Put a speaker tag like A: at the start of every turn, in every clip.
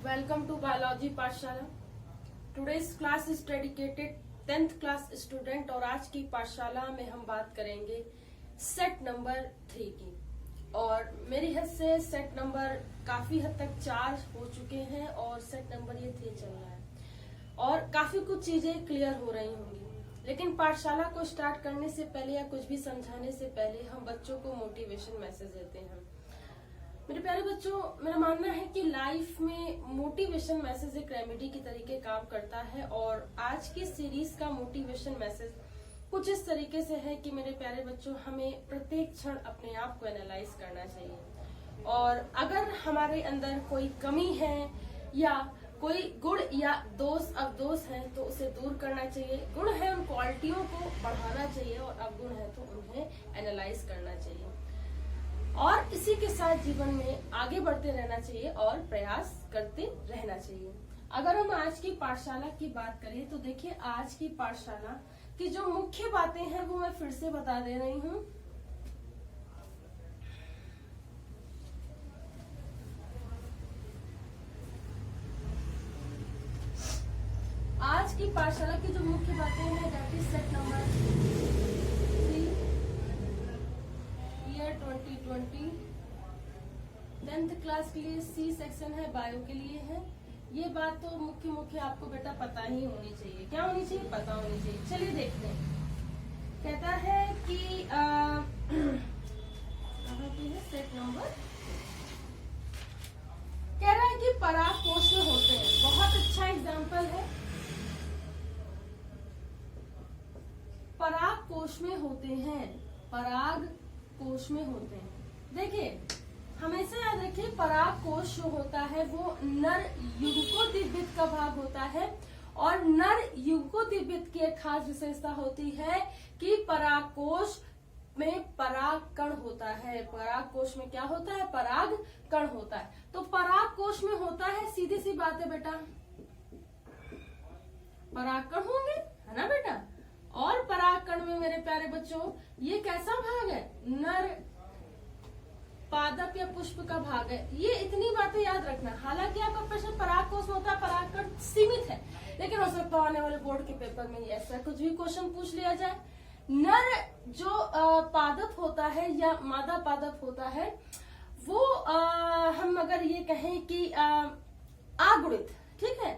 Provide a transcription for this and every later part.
A: Welcome to Biology पाठशाला। Today's class is dedicated 10th class student और आज की पाठशाला में हम बात करेंगे सेट नंबर 3 की। और मेरी हद से सेट नंबर काफी हद तक 4 हो चुके हैं और सेट नंबर ये 3 चल रहा है और काफी कुछ चीजें क्लियर हो रही होंगी। लेकिन पाठशाला को स्टार्ट करने से पहले या कुछ भी समझाने से पहले हम बच्चों को मोटिवेशन मैसेज देते हैं। मेरे प्यारे बच्चों, मेरा मानना है कि लाइफ में मोटिवेशन मैसेज एक रेमेडी की तरीके काम करता है और आज की सीरीज का मोटिवेशन मैसेज कुछ इस तरीके से है कि मेरे प्यारे बच्चों, हमें प्रत्येक क्षण अपने आप को एनालाइज करना चाहिए और अगर हमारे अंदर कोई कमी है या कोई गुण या दोष अवदोष है तो उसे दूर करना चाहिए। गुण है उन क्वालिटियों को बढ़ाना चाहिए और अवगुण है तो उन्हें एनालाइज करना चाहिए और इसी के साथ जीवन में आगे बढ़ते रहना चाहिए और प्रयास करते रहना चाहिए। अगर हम आज की पाठशाला की बात करें तो देखिए, आज की पाठशाला की जो मुख्य बातें हैं वो मैं फिर से बता दे रही हूँ। आज की पाठशाला की जो मुख्य बातें हैं that is set number 3 year 2020 10th class के लिए सी सेक्शन है, बायो के लिए है। ये बात तो मुख्य आपको बेटा पता ही होनी चाहिए। क्या होनी चाहिए? पता होनी चाहिए। चलिए देखते हैं। कहता है कि कहाँ पे है सेट नंबर, कह रहा है कि पराग कोश में होते हैं। बहुत अच्छा एग्जाम्पल है। पराग कोश में होते हैं, पराग कोश में होते हैं। देखिए, हमेशा याद रखिए, पराग कोश जो होता है वो नर युगकोद्भिद का भाग होता है और नर युगकोद्भिद की एक खास विशेषता होती है कि पराग कोश में पराग कण होता है। पराग कोश में क्या होता है? पराग कण होता है। तो पराग कोश में होता है, सीधी सी बात है बेटा, पराग कण होंगे, है ना बेटा। और पराग कण में मेरे प्यारे बच्चों ये कैसा भाग है? नर पादप या पुष्प का भाग है। ये इतनी बातें याद रखना। हालांकि आपका प्रश्न पराग कोश में होता है, पराग कण सीमित है, लेकिन हो सकता है आने वाले बोर्ड के पेपर में ऐसा कुछ भी क्वेश्चन पूछ लिया जाए। नर जो पादप होता है या मादा पादप होता है वो हम अगर ये कहें कि आगुणित, ठीक है,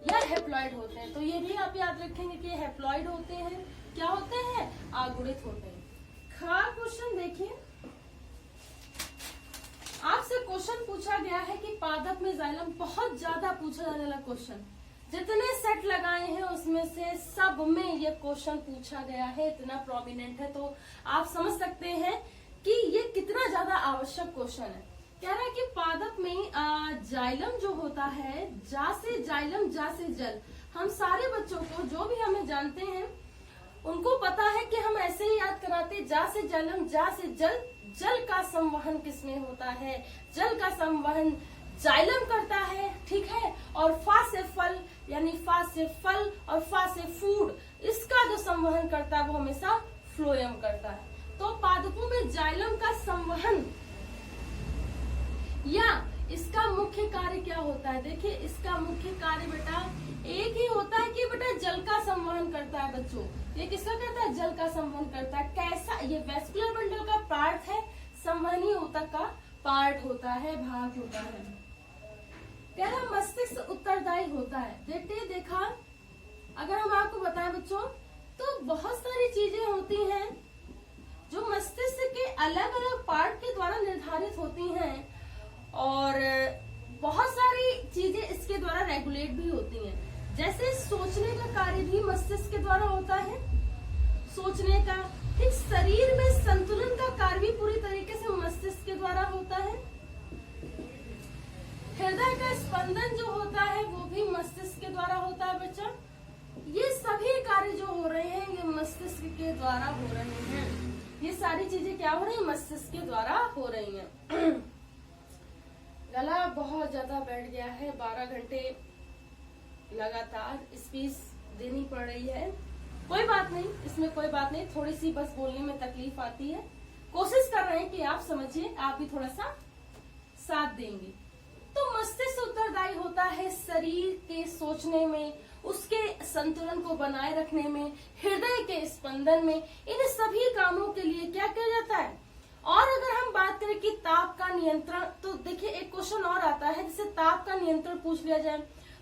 A: या हेप्लॉइड होते हैं, तो ये भी आप याद रखेंगे कि हेप्लॉइड होते हैं। क्या होते हैं? आगुणित होते हैं। खास क्वेश्चन देखिए, आपसे क्वेश्चन पूछा गया है कि पादप में जाइलम, बहुत ज्यादा पूछा जाने वाला क्वेश्चन। जितने सेट लगाए हैं उसमें से सब में ये क्वेश्चन पूछा गया है, इतना प्रोमिनेंट है, तो आप समझ सकते हैं कि ये कितना ज्यादा आवश्यक क्वेश्चन है। कह रहा है कि पादप में जाइलम जो होता है, जा से जाइलम, जा से जल। हम सारे बच्चों को, जो भी हमें जानते हैं, उनको पता है कि हम ऐसे ही याद कराते, जा से जाइलम, जा से जल। जल का संवहन किसमें होता है? जल का संवहन जाइलम करता है, ठीक है। और फा से फल, यानी फा से फल और फा से फूड, इसका जो संवहन करता है वो हमेशा फ्लोएम करता है। तो पादपों में जाइलम का संवहन या इसका मुख्य कार्य क्या होता है? देखिए, इसका मुख्य कार्य बेटा एक ही होता है कि बेटा जल का संवहन करता है। बच्चों, ये किसका करता है? जल का संवहन करता है। कैसा? ये वेस्कुलर बंडल का पार्ट है, संवहनी ऊतक का पार्ट होता है, भाग होता है। कह रहा मस्तिष्क उत्तरदायी होता है। देखा, अगर हम आपको बताएं बच्चों, तो बहुत सारी चीजें होती हैं जो मस्तिष्क के अलग अलग पार्ट के द्वारा निर्धारित होती हैं और बहुत सारी चीजें इसके द्वारा रेगुलेट भी होती हैं। जैसे सोचने का कार्य भी मस्तिष्क के द्वारा होता है, सोचने का। ठीक, शरीर में संतुलन का कार्य भी पूरी तरीके से मस्तिष्क के द्वारा होता है। हृदय का स्पंदन जो होता है वो भी मस्तिष्क के द्वारा होता है बच्चा। ये सभी कार्य जो हो रहे हैं ये मस्तिष्क के द्वारा हो रहे हैं। ये सारी चीजें क्या हो रही है? मस्तिष्क के द्वारा हो रही हैं। गला बहुत ज्यादा बैठ गया है, 12 घंटे लगातार स्पीच देनी पड़ रही है। कोई बात नहीं, इसमें कोई बात नहीं, थोड़ी सी बस बोलने में तकलीफ आती है। कोशिश कर रहे हैं कि आप समझिए, आप भी थोड़ा सा साथ देंगे। तो मस्तिष्क उत्तरदायी होता है शरीर के सोचने में, उसके संतुलन को बनाए रखने में, हृदय के स्पंदन में, इन सभी कामों के लिए क्या किया जाता है। और अगर हम बात करें कि ताप का नियंत्रण, तो देखिए एक क्वेश्चन और आता है जिसे ताप का नियंत्रण पूछ लिया जाए,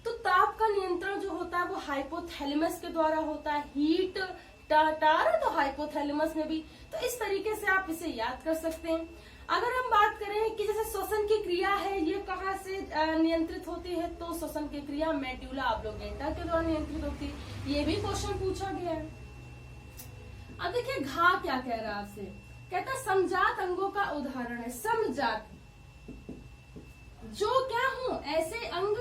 A: तो ताप का नियंत्रण जो होता है वो हाइपोथैलेमस के द्वारा होता है। हीट टार तो हाइपोथैलेमस में भी, तो इस तरीके से आप इसे याद कर सकते हैं। अगर हम बात करें कि जैसे श्वसन की क्रिया है ये कहाँ से नियंत्रित होती है, तो श्वसन की क्रिया मेडुला ऑब्लोंगेटा के द्वारा नियंत्रित होती है। ये भी क्वेश्चन पूछा गया है। अब देखिए घा क्या कह रहा है आपसे, कहता है समजात अंगों का उदाहरण है। समजात जो क्या हो ऐसे अंग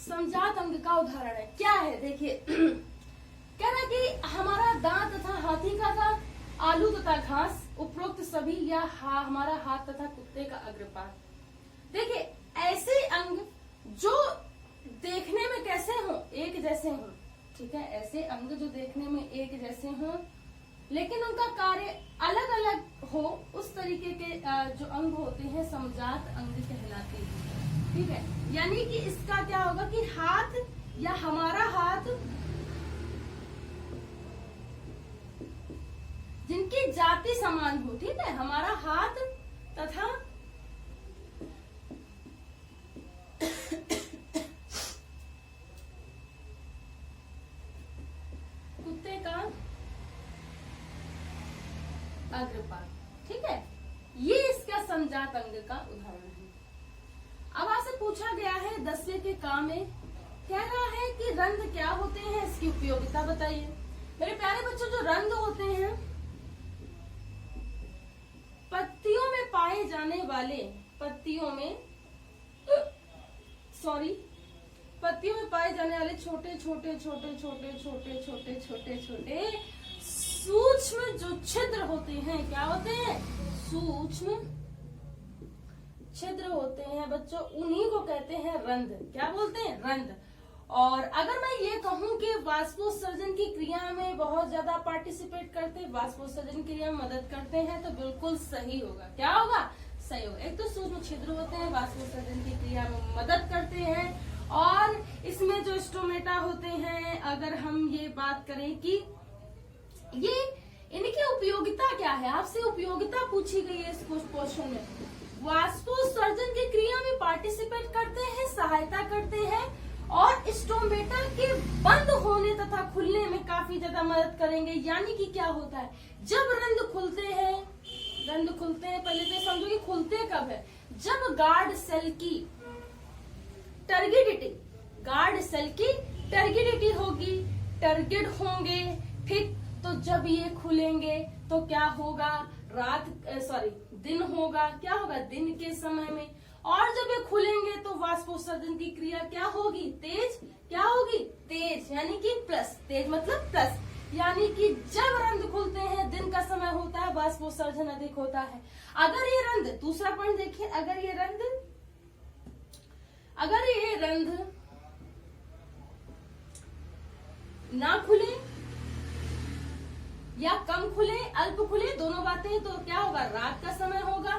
A: समजात अंग का उदाहरण है। क्या है देखिए, कह रहा कि हमारा दांत तथा हाथी का दांत, आलू तथा घास, उपरोक्त सभी, या हमारा हाथ तथा कुत्ते का अग्रपाद। देखिए ऐसे अंग जो देखने में कैसे हो, एक जैसे हो, ठीक है, ऐसे अंग जो देखने में एक जैसे हो लेकिन उनका कार्य अलग अलग हो, उस तरीके के जो अंग होते हैं समजात अंग कहलाते हैं। ठीक है, यानी कि इसका क्या होगा कि हाथ या हमारा हाथ जिनकी जाति समान हो, ठीक है, हमारा हाथ तथा कुत्ते का अग्रपाद, ठीक है, ये इसका समजात अंग का उदाहरण है। अब आपसे पूछा गया है 10वें के काम में, कह रहा है कि रंध्र क्या होते हैं, इसकी उपयोगिता बताइए। मेरे प्यारे बच्चों, जो रंध्र होते हैं पत्तियों में पाए जाने वाले, पत्तियों में पाए जाने वाले छोटे छोटे छोटे छोटे छोटे छोटे छोटे छोटे सूक्ष्म जो छिद्र होते हैं, क्या होते हैं, सूक्ष्म छिद्र होते हैं बच्चों, उन्हीं को कहते हैं रंध्र। क्या बोलते हैं, रंध्र। और अगर मैं ये कहूं कि वाष्पोत्सर्जन की क्रिया में बहुत ज्यादा पार्टिसिपेट करते, वाष्पोत्सर्जन क्रिया में मदद करते हैं, तो बिल्कुल सही होगा। क्या होगा, सही होगा। एक तो सूक्ष्म छिद्र होते हैं, वाष्पोत्सर्जन की क्रिया में मदद करते हैं, और इसमें जो स्टोमेटा होते हैं, अगर हम ये बात करें कि ये इनकी उपयोगिता क्या है, आपसे उपयोगिता पूछी गई है इस क्वेश्चन में। वाष्पोत्सर्जन की क्रिया में पार्टिसिपेट करते हैं, सहायता करते हैं, और स्टोमेटा के बंद होने तथा खुलने में काफी ज्यादा मदद करेंगे। यानी कि क्या होता है, जब रंध्र खुलते हैं, पहले तो समझो कि खुलते कब है, जब गार्ड सेल की टर्गिडिटी होगी, टर्गिड होंगे, ठीक, तो जब ये खुलेंगे तो क्या होगा, दिन होगा, क्या होगा, दिन के समय में, और जब ये खुलेंगे तो वाष्पोत्सर्जन की क्रिया क्या होगी, तेज, क्या होगी, तेज, यानी कि प्लस, तेज मतलब प्लस, यानी कि जब रंध्र खुलते हैं दिन का समय होता है, वाष्पोत्सर्जन अधिक होता है। अगर ये रंध्र, दूसरा पॉइंट देखिए, अगर ये रंध्र ना खुले या कम खुले, अल्प खुले, दोनों बातें, तो क्या होगा, रात का समय होगा,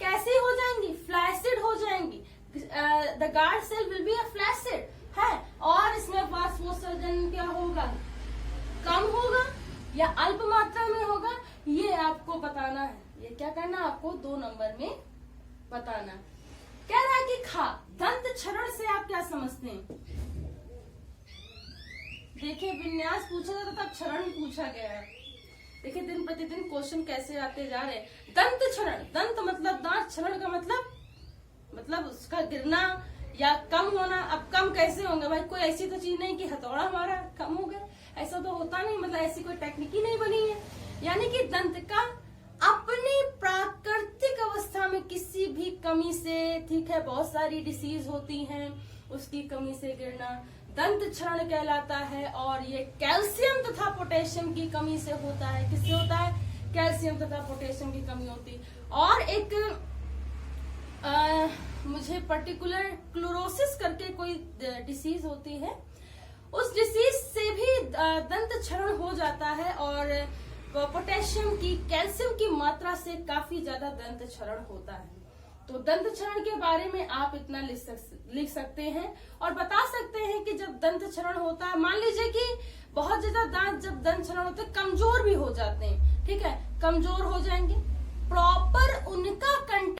A: कैसे हो जाएंगी, फ्लैसिड हो जाएंगी, the guard cell will be a flaccid है, और इसमें वाष्पोत्सर्जन क्या होगा, कम होगा या अल्प मात्रा में होगा, ये आपको बताना है। ये क्या करना, आपको 2 नंबर में बताना। कह रहा है कि दंत क्षरण से आप क्या समझते हैं। देखिए विन्यास पूछा था तब क्षरण पूछा गया है। देखिए दिन प्रतिदिन क्वेश्चन कैसे आते जा रहे हैं। दंत क्षरण, दंत मतलब दांत, क्षरण का मतलब उसका गिरना या कम होना। अब कम कैसे होंगे भाई, कोई ऐसी तो चीज नहीं कि हथौड़ा हमारा कम हो गया, ऐसा तो होता नहीं, मतलब ऐसी कोई टेक्निक ही नहीं बनी है। यानी कि दंत का अपनी प्राकृतिक अवस्था में किसी भी कमी से, ठीक है, बहुत सारी डिसीज होती हैं, उसकी कमी से गिरना दंत क्षरण कहलाता है। और ये कैल्शियम तथा पोटेशियम की कमी से होता है। किससे होता है, कैल्शियम तथा पोटेशियम की कमी होती है। और एक मुझे पर्टिकुलर क्लोरोसिस करके कोई डिसीज होती है, उस डिसीज से भी दंत क्षरण हो जाता है और पोटेशियम की, कैल्शियम की मात्रा से काफी ज्यादा दंत क्षरण होता है। तो दंत क्षरण के बारे में आप इतना लिख सकते हैं और बता सकते हैं कि जब दंत क्षरण होता है, मान लीजिए कि बहुत ज्यादा दांत जब दंत क्षरण होते हैं कमजोर भी हो जाते हैं, ठीक है, कमजोर हो जाएंगे, प्रॉपर उनका